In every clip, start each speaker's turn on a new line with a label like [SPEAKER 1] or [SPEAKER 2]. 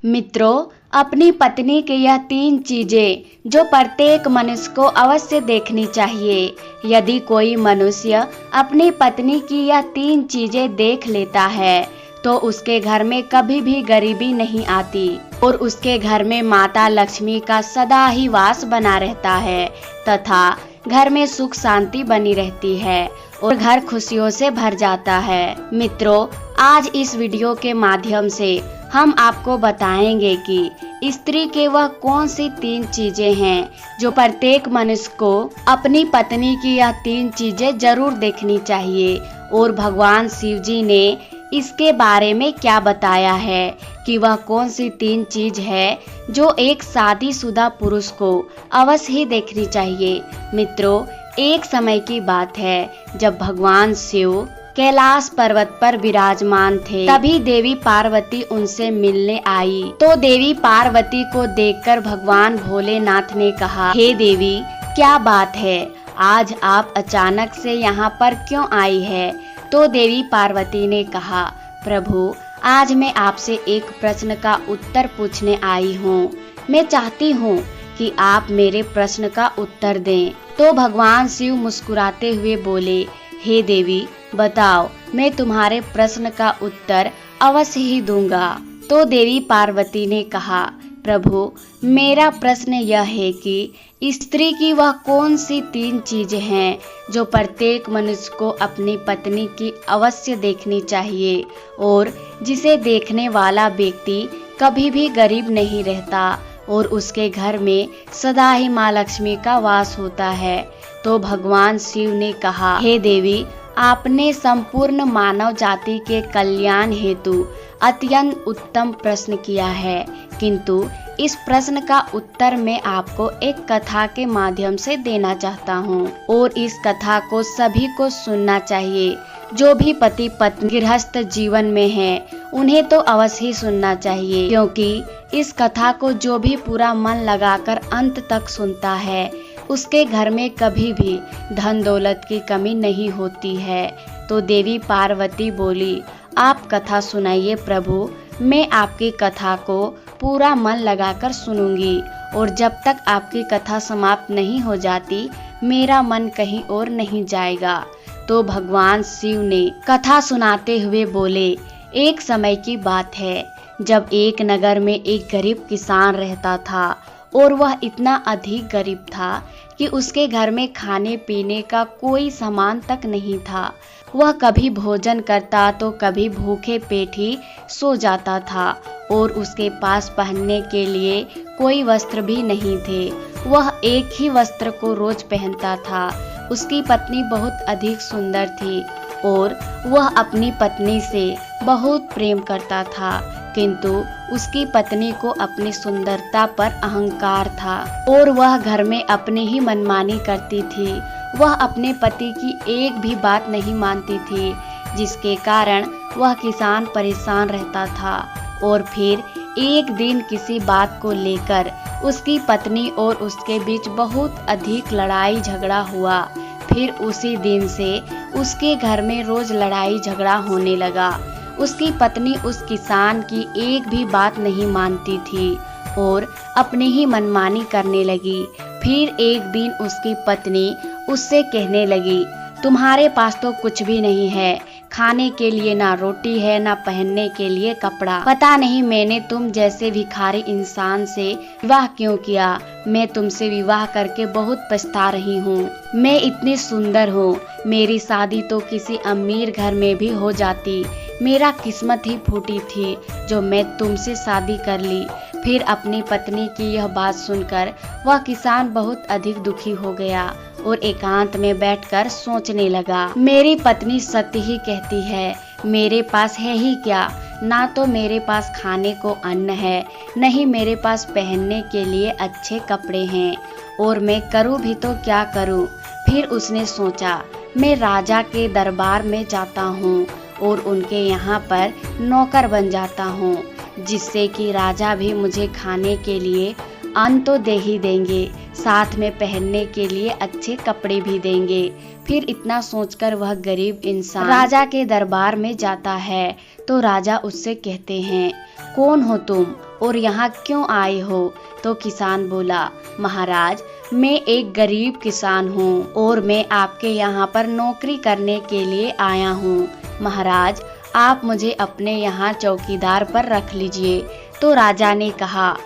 [SPEAKER 1] मित्रों, अपनी पत्नी की यह 3 चीजें जो प्रत्येक मनुष्य को अवश्य देखनी चाहिए। यदि कोई मनुष्य अपनी पत्नी की यह 3 चीजें देख लेता है तो उसके घर में कभी भी गरीबी नहीं आती और उसके घर में माता लक्ष्मी का सदा ही वास बना रहता है तथा घर में सुख शांति बनी रहती है और घर खुशियों से भर जाता है। मित्रों, आज इस वीडियो के माध्यम से हम आपको बताएंगे कि स्त्री के वह कौन सी 3 चीजें हैं जो प्रत्येक मनुष्य को अपनी पत्नी की यह 3 चीजें जरूर देखनी चाहिए और भगवान शिव जी ने इसके बारे में क्या बताया है कि वह कौन सी 3 चीज है जो एक शादीशुदा पुरुष को अवश्य ही देखनी चाहिए। मित्रों, एक समय की बात है जब भगवान शिव कैलाश पर्वत पर विराजमान थे, तभी देवी पार्वती उनसे मिलने आई। तो देवी पार्वती को देखकर भगवान भोलेनाथ ने कहा, हे देवी, क्या बात है, आज आप अचानक से यहाँ पर क्यों आई है? तो देवी पार्वती ने कहा, प्रभु, आज मैं आपसे एक प्रश्न का उत्तर पूछने आई हूँ। मैं चाहती हूँ कि आप मेरे प्रश्न का उत्तर दें। तो भगवान शिव मुस्कुराते हुए बोले, हे देवी, बताओ, मैं तुम्हारे प्रश्न का उत्तर अवश्य ही दूंगा। तो देवी पार्वती ने कहा, प्रभु, मेरा प्रश्न यह है कि स्त्री की वह कौन सी 3 चीजें हैं जो प्रत्येक मनुष्य को अपनी पत्नी की अवश्य देखनी चाहिए और जिसे देखने वाला व्यक्ति कभी भी गरीब नहीं रहता और उसके घर में सदा ही माँ लक्ष्मी का वास होता है। तो भगवान शिव ने कहा, हे देवी, आपने संपूर्ण मानव जाति के कल्याण हेतु अत्यंत उत्तम प्रश्न किया है, किंतु इस प्रश्न का उत्तर मैं आपको एक कथा के माध्यम से देना चाहता हूँ और इस कथा को सभी को सुनना चाहिए। जो भी पति पत्नी गृहस्थ जीवन में है उन्हें तो अवश्य ही सुनना चाहिए, क्योंकि इस कथा को जो भी पूरा मन लगाकर अंत तक सुनता है उसके घर में कभी भी धन दौलत की कमी नहीं होती है। तो देवी पार्वती बोली, आप कथा सुनाइए प्रभु, मैं आपकी कथा को पूरा मन लगाकर सुनूंगी और जब तक आपकी कथा समाप्त नहीं हो जाती मेरा मन कहीं और नहीं जाएगा। तो भगवान शिव ने कथा सुनाते हुए बोले, एक समय की बात है जब एक नगर में एक गरीब किसान रहता था और वह इतना अधिक गरीब था कि उसके घर में खाने पीने का कोई सामान तक नहीं था। वह कभी भोजन करता तो कभी भूखे पेट ही सो जाता था और उसके पास पहनने के लिए कोई वस्त्र भी नहीं थे। वह एक ही वस्त्र को रोज पहनता था। उसकी पत्नी बहुत अधिक सुंदर थी और वह अपनी पत्नी से बहुत प्रेम करता था, किंतु उसकी पत्नी को अपनी सुंदरता पर अहंकार था और वह घर में अपनी ही मनमानी करती थी। वह अपने पति की एक भी बात नहीं मानती थी, जिसके कारण वह किसान परेशान रहता था। और फिर एक दिन किसी बात को लेकर उसकी पत्नी और उसके बीच बहुत अधिक लड़ाई झगड़ा हुआ। फिर उसी दिन से उसके घर में रोज लड़ाई झगड़ा होने लगा। उसकी पत्नी उस किसान की एक भी बात नहीं मानती थी और अपनी ही मनमानी करने लगी। फिर एक दिन उसकी पत्नी उससे कहने लगी, तुम्हारे पास तो कुछ भी नहीं है, खाने के लिए ना रोटी है ना पहनने के लिए कपड़ा। पता नहीं मैंने तुम जैसे भिखारी इंसान से विवाह क्यों किया। मैं तुमसे विवाह करके बहुत पछता रही हूँ। मैं इतनी सुंदर हूँ, मेरी शादी तो किसी अमीर घर में भी हो जाती। मेरा किस्मत ही फूटी थी जो मैं तुमसे शादी कर ली। फिर अपनी पत्नी की यह बात सुनकर वह किसान बहुत अधिक दुखी हो गया और एकांत में बैठकर सोचने लगा, मेरी पत्नी सत्य ही कहती है, मेरे पास है ही क्या, ना तो मेरे पास खाने को अन्न है, न ही मेरे पास पहनने के लिए अच्छे कपड़े हैं, और मैं करूँ भी तो क्या करूँ। फिर उसने सोचा, मैं राजा के दरबार में जाता हूँ और उनके यहाँ पर नौकर बन जाता हूँ, जिससे कि राजा भी मुझे खाने के लिए अन्न तो दे ही देंगे, साथ में पहनने के लिए अच्छे कपड़े भी देंगे। फिर इतना सोचकर वह गरीब इंसान राजा के दरबार में जाता है तो राजा उससे कहते हैं, कौन हो तुम और यहाँ क्यों आए हो? तो किसान बोला, महाराज मैं एक गरीब किसान हूँ और मैं आपके यहाँ पर नौकरी करने के लिए आया हूँ। महाराज आप मुझे अपने यहाँ चौकीदार पर रख लीजिए। तो राजा ने कहा,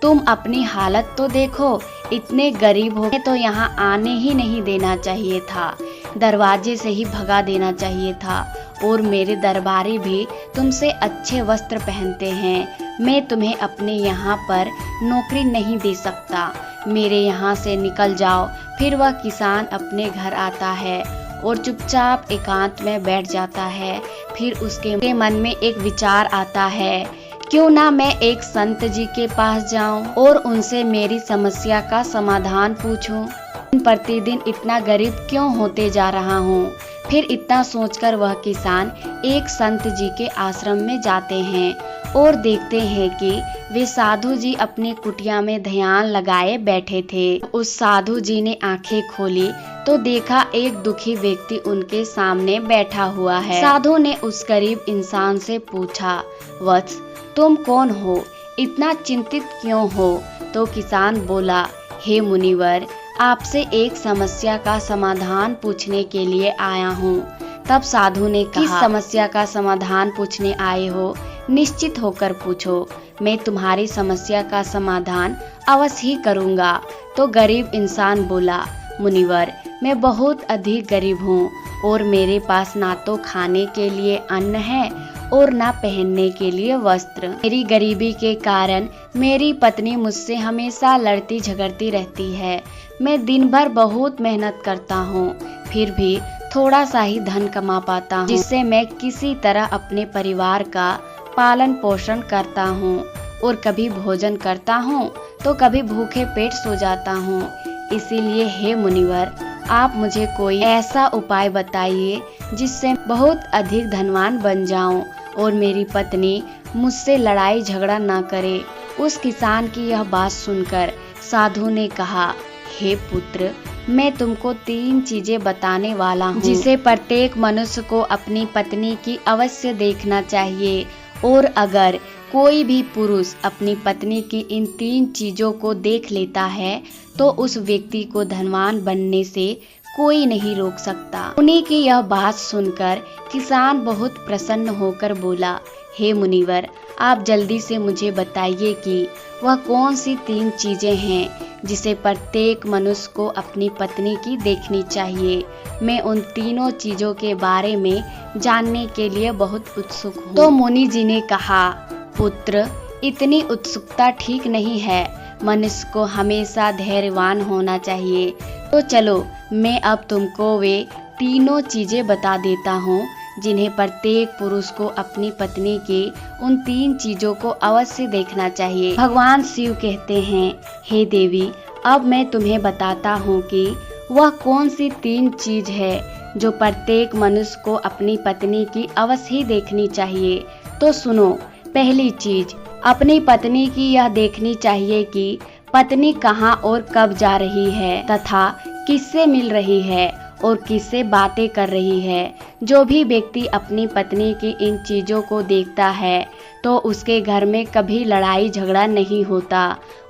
[SPEAKER 1] तुम अपनी हालत तो देखो, इतने गरीब हो तो यहाँ आने ही नहीं देना चाहिए था, दरवाजे से ही भगा देना चाहिए था। और मेरे दरबारी भी तुमसे अच्छे वस्त्र पहनते हैं, मैं तुम्हें अपने यहाँ पर नौकरी नहीं दे सकता, मेरे यहाँ से निकल जाओ। फिर वह किसान अपने घर आता है और चुपचाप एकांत में बैठ जाता है। फिर उसके मन में एक विचार आता है, क्यों ना मैं एक संत जी के पास जाऊं और उनसे मेरी समस्या का समाधान पूछूं। प्रतिदिन इतना गरीब क्यों होते जा रहा हूँ। फिर इतना सोचकर वह किसान एक संत जी के आश्रम में जाते हैं और देखते हैं कि वे साधु जी अपनी कुटिया में ध्यान लगाए बैठे थे। उस साधु जी ने आंखें खोली तो देखा एक दुखी व्यक्ति उनके सामने बैठा हुआ है। साधु ने उस गरीब इंसान से पूछा, वत्स तुम कौन हो, इतना चिंतित क्यों हो? तो किसान बोला, हे मुनिवर आपसे एक समस्या का समाधान पूछने के लिए आया हूँ। तब साधु ने कहा, किस समस्या का समाधान पूछने आए हो? निश्चित होकर पूछो, मैं तुम्हारी समस्या का समाधान अवश्य ही करूँगा। तो गरीब इंसान बोला, मुनिवर मैं बहुत अधिक गरीब हूँ और मेरे पास ना तो खाने के लिए अन्न है और ना पहनने के लिए वस्त्र। मेरी गरीबी के कारण मेरी पत्नी मुझसे हमेशा लड़ती झगड़ती रहती है। मैं दिन भर बहुत मेहनत करता हूँ, फिर भी थोड़ा सा ही धन कमा पाता हूँ, जिससे मैं किसी तरह अपने परिवार का पालन पोषण करता हूँ और कभी भोजन करता हूँ तो कभी भूखे पेट सो जाता हूँ। इसीलिए हे मुनिवर आप मुझे कोई ऐसा उपाय बताइए जिससे बहुत अधिक धनवान बन जाऊं और मेरी पत्नी मुझसे लड़ाई झगड़ा ना करे। उस किसान की यह बात सुनकर साधु ने कहा, हे पुत्र मैं तुमको 3 चीजें बताने वाला हूँ जिसे प्रत्येक मनुष्य को अपनी पत्नी की अवश्य देखना चाहिए, और अगर कोई भी पुरुष अपनी पत्नी की इन 3 चीजों को देख लेता है तो उस व्यक्ति को धनवान बनने से कोई नहीं रोक सकता। उन्हीं की यह बात सुनकर किसान बहुत प्रसन्न होकर बोला, हे मुनिवर आप जल्दी से मुझे बताइए कि वह कौन सी 3 चीजें हैं जिसे प्रत्येक मनुष्य को अपनी पत्नी की देखनी चाहिए। मैं उन तीनों चीजों के बारे में जानने के लिए बहुत उत्सुक हूँ। तो मुनि जी ने कहा, पुत्र इतनी उत्सुकता ठीक नहीं है, मनुष्य को हमेशा धैर्यवान होना चाहिए। तो चलो मैं अब तुमको वे तीनों चीजें बता देता हूँ जिन्हें प्रत्येक पुरुष को अपनी पत्नी की उन 3 चीजों को अवश्य देखना चाहिए। भगवान शिव कहते हैं, हे देवी अब मैं तुम्हें बताता हूँ कि वह कौन सी 3 चीज है जो प्रत्येक मनुष्य को अपनी पत्नी की अवश्य ही देखनी चाहिए। तो सुनो, पहली चीज अपनी पत्नी की यह देखनी चाहिए कि पत्नी कहाँ और कब जा रही है तथा किससे मिल रही है और किससे बातें कर रही है। जो भी व्यक्ति अपनी पत्नी की इन चीज़ों को देखता है तो उसके घर में कभी लड़ाई झगड़ा नहीं होता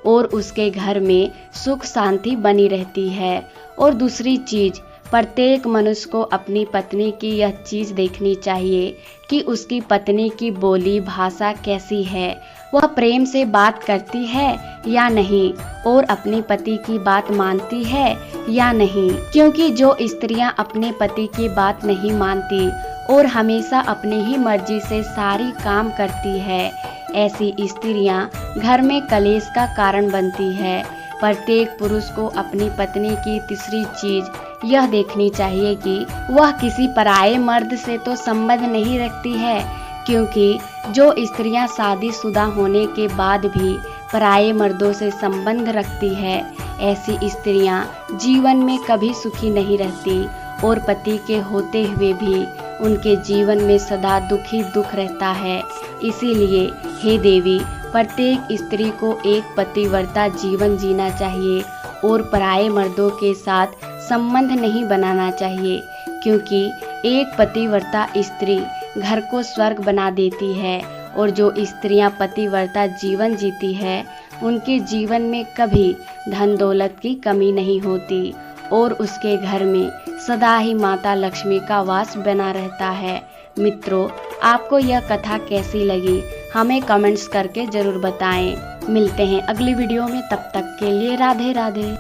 [SPEAKER 1] और उसके घर में सुख शांति बनी रहती है। और दूसरी चीज़, प्रत्येक मनुष्य को अपनी पत्नी की यह चीज़ देखनी चाहिए कि उसकी पत्नी की बोली भाषा कैसी है, वह प्रेम से बात करती है या नहीं और अपने पति की बात मानती है या नहीं। क्योंकि जो स्त्रियां अपने पति की बात नहीं मानती और हमेशा अपनी ही मर्जी से सारी काम करती है, ऐसी स्त्रियां घर में कलेश का कारण बनती है। प्रत्येक पुरुष को अपनी पत्नी की तीसरी चीज यह देखनी चाहिए कि वह किसी पराये मर्द से तो संबंध नहीं रखती है, क्योंकि जो स्त्रियां शादीशुदा होने के बाद भी पराये मर्दों से संबंध रखती है, ऐसी स्त्रियां जीवन में कभी सुखी नहीं रहती और पति के होते हुए भी उनके जीवन में सदा दुखी दुख रहता है। इसीलिए हे देवी, प्रत्येक स्त्री को एक पतिव्रता जीवन जीना चाहिए और पराये मर्दों के साथ संबंध नहीं बनाना चाहिए, क्योंकि एक पतिव्रता स्त्री घर को स्वर्ग बना देती है और जो स्त्रियां पतिव्रता जीवन जीती है उनके जीवन में कभी धन दौलत की कमी नहीं होती और उसके घर में सदा ही माता लक्ष्मी का वास बना रहता है। मित्रों, आपको यह कथा कैसी लगी हमें कमेंट्स करके जरूर बताएं। मिलते हैं अगली वीडियो में, तब तक के लिए राधे राधे।